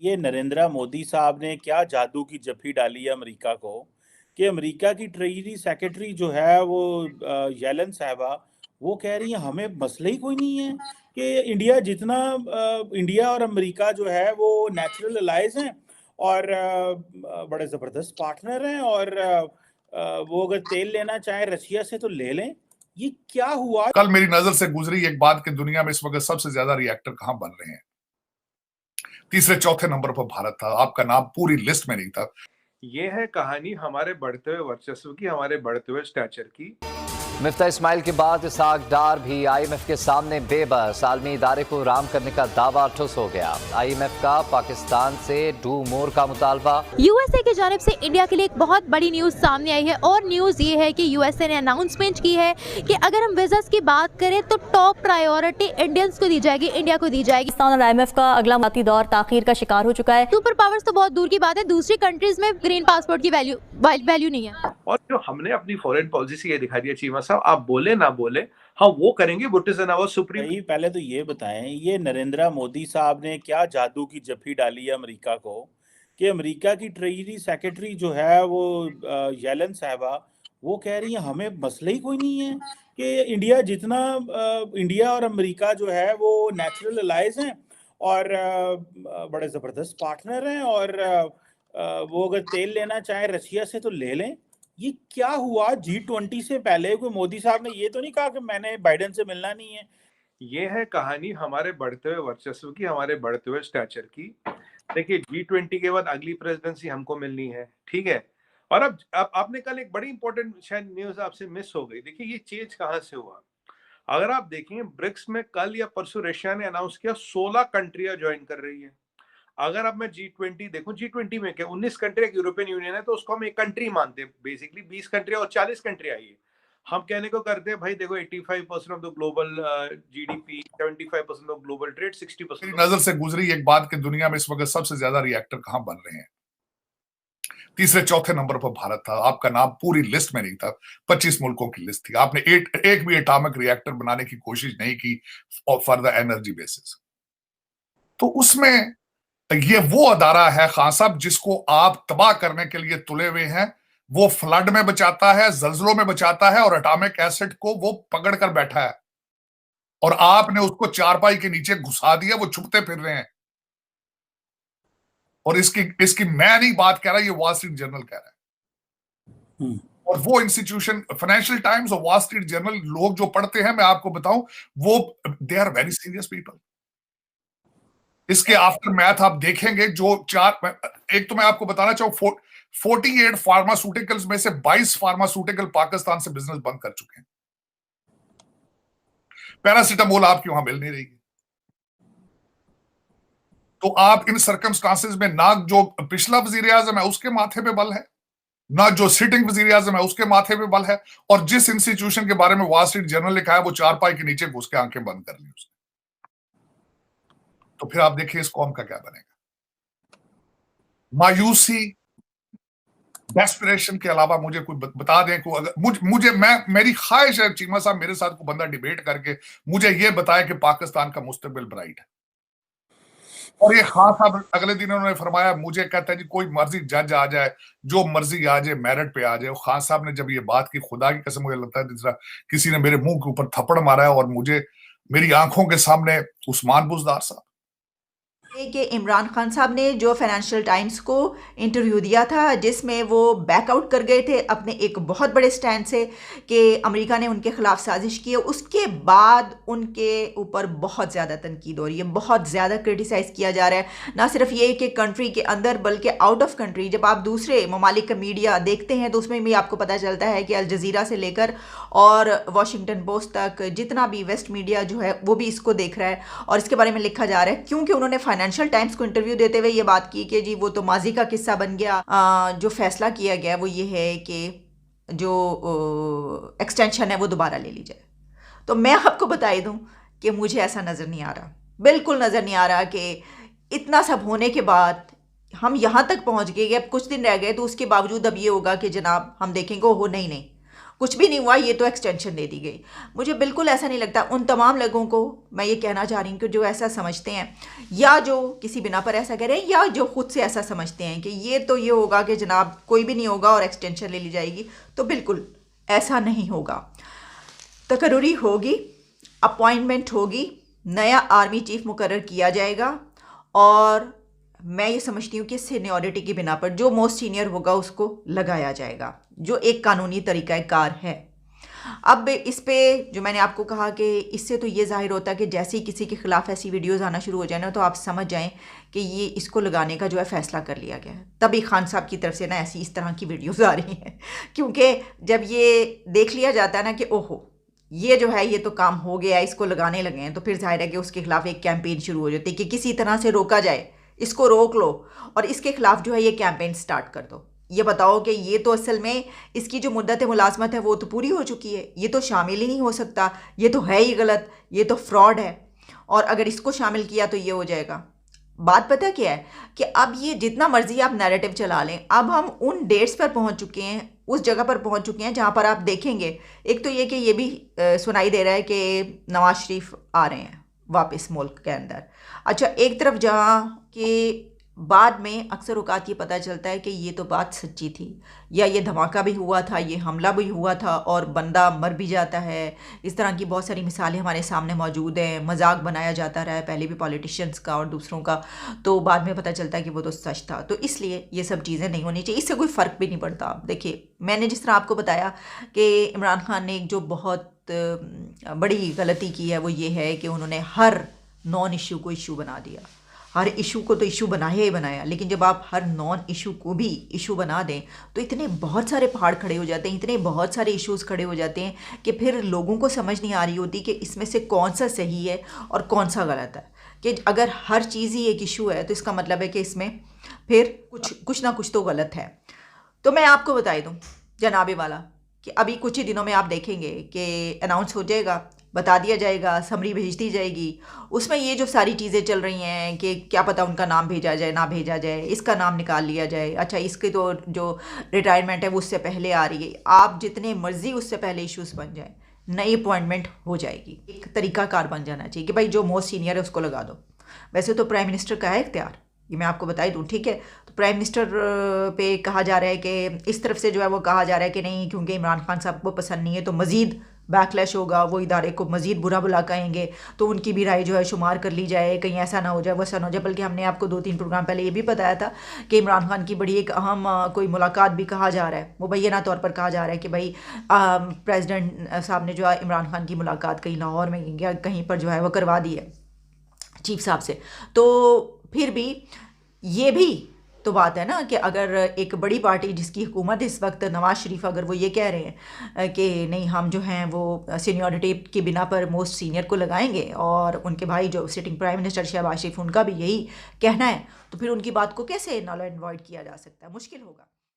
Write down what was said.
ये नरेंद्र मोदी साहब ने क्या जादू की जफ्फी डाली है अमेरिका को कि अमेरिका की ट्रेजरी सेक्रेटरी जो है वो येलन साहबा वो कह रही है हमें मसला ही कोई नहीं है कि इंडिया जितना इंडिया और अमेरिका जो है वो नेचुरल अलाइज हैं और बड़े ज़बरदस्त पार्टनर हैं और वो अगर तेल लेना चाहे रशिया से तो ले लें। ये क्या हुआ? कल मेरी नजर से गुजरी एक बात कि दुनिया में इस वक्त सबसे ज्यादा रिएक्टर कहां बन रहे हैं। तीसरे चौथे नंबर पर भारत था, आपका नाम पूरी लिस्ट में नहीं था। ये है कहानी हमारे बढ़ते हुए वर्चस्व की, हमारे बढ़ते हुए स्टैचर की। मिफ्ता इस्माइल के बाद इसहाक डार भी आईएमएफ के सामने बेबस, आलमी इदारे को राम करने का दावा ठुस हो गया। आईएमएफ का पाकिस्तान से डू मोर का मुतालबा। यूएसए की जानिब से इंडिया के लिए एक बहुत बड़ी न्यूज सामने आई है और न्यूज ये है कि यूएसए ने अनाउंसमेंट की है कि अगर हम वीजास की बात करें तो टॉप प्रायोरिटी इंडियंस को दी जाएगी, इंडिया को दी जाएगी। पाकिस्तान और आईएमएफ का अगला माती दौर ताखीर का शिकार हो चुका है। सुपर पावर्स तो बहुत दूर की बात है, दूसरी कंट्रीज में ग्रीन पासपोर्ट की वैल्यू नहीं है। और जो हमने अपनी फॉरेन पॉलिसी ये दिखा दिया चीमा साहब, आप बोले ना बोले, हाँ वो करेंगे। भाई पहले तो ये बताएं, ये नरेंद्र मोदी साहब ने क्या जादू की जफ्फी डाली है अमेरिका को कि अमेरिका की ट्रेजरी सेक्रेटरी जो है वो येलन साहबा वो कह रही है हमें मसला ही कोई नहीं है कि इंडिया जितना इंडिया और अमेरिका जो है वो नेचुरल अलाइज हैं और बड़े ज़बरदस्त पार्टनर हैं और वो अगर तेल लेना चाहे रशिया से तो ले लें। ये क्या हुआ? G20 से पहले कोई मोदी साहब ने ये तो नहीं कहा कि मैंने बाइडेन से मिलना नहीं है। ये है कहानी हमारे बढ़ते हुए वर्चस्व की, हमारे बढ़ते हुए स्टैचर की। देखिए G20 के बाद अगली प्रेसिडेंसी हमको मिलनी है, ठीक है। और अब आपने कल एक बड़ी इंपॉर्टेंट शायद न्यूज आपसे मिस हो गई। देखिए ये चेंज कहां से हुआ। अगर आप देखेंगे ब्रिक्स में कल या परसों रशिया ने अनाउंस किया 16 कंट्रियां ज्वाइन कर रही है। अगर अब मैं G20 देखूं, G20 में क्या 19 कंट्री एक यूरोपियन यूनियन है, तो उसको हम एक कंट्री मानते हैं। बेसिकली 20 कंट्री और 40 कंट्री आई है। हम कहने को करते हैं भाई देखो 85% of the global GDP, 75% of global trade, 60%। मेरी नजर से गुजरी एक बात कि दुनिया में इस वक्त सबसे ज्यादा रिएक्टर कहां बन रहे हैं। तीसरे चौथे नंबर पर भारत था, आपका नाम पूरी लिस्ट में नहीं था। 25 मुल्कों की लिस्ट थी। आपने एक भी एटॉमिक रिएक्टर बनाने की कोशिश नहीं की फॉर द एनर्जी बेसिस। तो उसमें ये वो अदारा है खान साहब जिसको आप तबाह करने के लिए तुले हुए हैं। वो फ्लड में बचाता है, जल्जलों में बचाता है और एटॉमिक एसिड को वो पकड़ कर बैठा है और आपने उसको चारपाई के नीचे घुसा दिया, वो छुपते फिर रहे हैं। और इसकी मैं नहीं बात कह रहा, ये वॉल स्ट्रीट जर्नल कह रहा है। और वो इंस्टीट्यूशन फाइनेंशियल टाइम्स और वॉल स्ट्रीट जर्नल लोग जो पढ़ते हैं, मैं आपको बताऊं, वो they are very serious people. इसके आफ्टर मैथ आप देखेंगे जो एक तो मैं आपको बताना चाहूं 48 फार्मास्यूटिकल्स में से 22 फार्मास्यूटिकल पाकिस्तान से बिजनेस बंद कर चुके हैं। पैरासिटामोल आपकी वहां मिल नहीं रही। तो आप इन सर्कमस्टांसेस में ना जो पिछला वजीर आजम है उसके माथे पे बल है, ना जो सिटिंग वजीर आजम है उसके माथे पे बल है, और जिस इंस्टीट्यूशन के बारे में वॉल स्ट्रीट जर्नल लिखा है वो चारपाई के नीचे घुस के आंखें बंद कर ली उसने। तो फिर आप देखिए इस कौम का क्या बनेगा। मायूसी, डेस्परेशन के अलावा मुझे कोई बता दें को, अगर मेरी ख्वाहिश है चीमा साहब मेरे साथ को बंदा डिबेट करके मुझे ये बताए कि पाकिस्तान का मुस्तकबिल ब्राइट है। और ये खान साहब अगले दिन उन्होंने फरमाया, मुझे कहता है जी कोई मर्जी जज आ जाए, जो मर्जी आ जाए, मेरिट पे आ जाए। खान साहब ने जब ये बात की, खुदा की कसम मुझे लगता है जिस किसी ने मेरे मुंह के ऊपर थप्पड़ मारा है और मुझे मेरी आंखों के सामने उस्मान बुजदार साहब कि इमरान खान साहब ने जो फाइनेंशियल टाइम्स को इंटरव्यू दिया था जिसमें वो बैकआउट कर गए थे अपने एक बहुत बड़े स्टैंड से कि अमेरिका ने उनके खिलाफ साजिश की है, उसके बाद उनके ऊपर बहुत ज़्यादा तनकीद हो रही है, बहुत ज़्यादा क्रिटिसाइज़ किया जा रहा है। ना सिर्फ ये कि कंट्री के अंदर बल्कि आउट ऑफ कंट्री जब आप दूसरे ममालिक का मीडिया देखते हैं तो उसमें भी आपको पता चलता है कि अल जज़ीरा से लेकर और वॉशिंगटन पोस्ट तक जितना भी वेस्ट मीडिया जो है वो भी इसको देख रहा है और इसके बारे में लिखा जा रहा है, क्योंकि उन्होंने फाइनेंशियल टाइम्स को इंटरव्यू देते हुए ये बात की कि जी वो तो माजी का किस्सा बन गया। जो फैसला किया गया वो ये है कि जो एक्सटेंशन है वो दोबारा ले ली जाए। तो मैं आपको बता दूं कि मुझे ऐसा नज़र नहीं आ रहा, बिल्कुल नज़र नहीं आ रहा कि इतना सब होने के बाद हम यहाँ तक पहुँच गए कि अब कुछ दिन रह गए तो उसके बावजूद अब ये होगा कि जनाब हम देखेंगे हो नहीं कुछ भी नहीं हुआ, ये तो एक्सटेंशन दे दी गई। मुझे बिल्कुल ऐसा नहीं लगता। उन तमाम लोगों को मैं ये कहना चाह रही हूँ कि जो ऐसा समझते हैं या जो किसी बिना पर ऐसा कह रहे हैं या जो खुद से ऐसा समझते हैं कि ये तो ये होगा कि जनाब कोई भी नहीं होगा और एक्सटेंशन ले ली जाएगी, तो बिल्कुल ऐसा नहीं होगा। तकर्री होगी, अपॉइंटमेंट होगी, नया आर्मी चीफ मुकर्रर किया जाएगा और मैं ये समझती हूँ कि सीनियरिटी की बिना पर जो मोस्ट सीनियर होगा उसको लगाया जाएगा, जो एक कानूनी तरीक़ाकार है। अब इस पे जो मैंने आपको कहा कि इससे तो ये जाहिर होता है कि जैसे ही किसी के ख़िलाफ़ ऐसी वीडियोज़ आना शुरू हो जाए ना, तो आप समझ जाएं कि ये इसको लगाने का जो है फ़ैसला कर लिया गया है। तभी खान साहब की तरफ से ना ऐसी इस तरह की वीडियोज़ आ रही हैं, क्योंकि जब ये देख लिया जाता है ना कि ओहो ये जो है ये तो काम हो गया, इसको लगाने लगे हैं, तो फिर जाहिर है कि उसके खिलाफ एक कैंपेन शुरू हो जाती है कि किसी तरह से रोका जाए, इसको रोक लो और इसके खिलाफ जो है ये कैंपेन स्टार्ट कर दो। ये बताओ कि ये तो असल में इसकी जो मुद्दत मुलाजमत है वो तो पूरी हो चुकी है, ये तो शामिल ही नहीं हो सकता, ये तो है ही गलत, ये तो फ्रॉड है, और अगर इसको शामिल किया तो ये हो जाएगा। बात पता क्या है कि अब ये जितना मर्जी आप नैरेटिव चला लें, अब हम उन डेट्स पर पहुंच चुके हैं, उस जगह पर पहुंच चुके हैं जहां पर आप देखेंगे, एक तो ये कि ये भी सुनाई दे रहा है कि नवाज शरीफ आ रहे हैं वापस मुल्क के अंदर। अच्छा, एक तरफ जहाँ कि बाद में अक्सर औकात ये पता चलता है कि ये तो बात सच्ची थी, या ये धमाका भी हुआ था, ये हमला भी हुआ था और बंदा मर भी जाता है। इस तरह की बहुत सारी मिसालें हमारे सामने मौजूद हैं। मजाक बनाया जाता रहा है पहले भी पॉलिटिशियंस का और दूसरों का, तो बाद में पता चलता है कि वो तो सच था। तो इसलिए ये सब चीज़ें नहीं होनी चाहिए, इससे कोई फ़र्क भी नहीं पड़ता। देखिए, मैंने जिस तरह आपको बताया कि इमरान खान ने एक जो बहुत बड़ी गलती की है वो ये है कि उन्होंने हर नॉन इशू को इशू बना दिया। हर इशू को तो इशू बनाया ही बनाया, लेकिन जब आप हर नॉन इशू को भी इशू बना दें तो इतने बहुत सारे पहाड़ खड़े हो जाते हैं, इतने बहुत सारे इश्यूज़ खड़े हो जाते हैं कि फिर लोगों को समझ नहीं आ रही होती कि इसमें से कौन सा सही है और कौन सा गलत है। कि अगर हर चीज़ ही एक इशू है तो इसका मतलब है कि इसमें फिर कुछ ना कुछ तो गलत है। तो मैं आपको बता दूँ जनाबे वाला कि अभी कुछ ही दिनों में आप देखेंगे कि अनाउंस हो जाएगा, बता दिया जाएगा, समरी भेज दी जाएगी। उसमें ये जो सारी चीज़ें चल रही हैं कि क्या पता उनका नाम भेजा जाए ना भेजा जाए, इसका नाम निकाल लिया जाए, अच्छा इसके तो जो रिटायरमेंट है वो उससे पहले आ रही है, आप जितने मर्जी उससे पहले इश्यूज़ बन जाए, नई अपॉइंटमेंट हो जाएगी। एक तरीक़ाकार बन जाना चाहिए कि भाई जो मोस्ट सीनियर है उसको लगा दो। वैसे तो प्राइम मिनिस्टर का है इख्तियार, ये मैं आपको बता ही दूँ, ठीक है। तो प्राइम मिनिस्टर पे कहा जा रहा है कि इस तरफ से जो है वो कहा जा रहा है कि नहीं, क्योंकि इमरान खान साहब को पसंद नहीं है तो मज़ीद बैकलैश होगा, वो इदारे को मज़ीद बुरा भला कहेंगे, तो उनकी भी राय जो है शुमार कर ली जाए, कहीं ऐसा ना हो जाए वैसा ना हो जाए। बल्कि हमने आपको 2-3 प्रोग्राम पहले ये भी बताया था कि इमरान खान की बड़ी एक अहम कोई मुलाकात भी कहा जा रहा है, मुबैना तौर पर कहा जा रहा है कि भाई प्रेसिडेंट साहब ने जो है इमरान खान की मुलाकात कहीं लाहौर में या कहीं पर जो है वो करवा दी है चीफ साहब से। तो फिर भी ये भी तो बात है ना कि अगर एक बड़ी पार्टी जिसकी हुकूमत इस वक्त नवाज शरीफ, अगर वो ये कह रहे हैं कि नहीं हम जो हैं वो सीनियरिटी की बिना पर मोस्ट सीनियर को लगाएंगे, और उनके भाई जो सिटिंग प्राइम मिनिस्टर शहबाज शरीफ उनका भी यही कहना है, तो फिर उनकी बात को कैसे नल एंड वॉइड किया जा सकता है? मुश्किल होगा।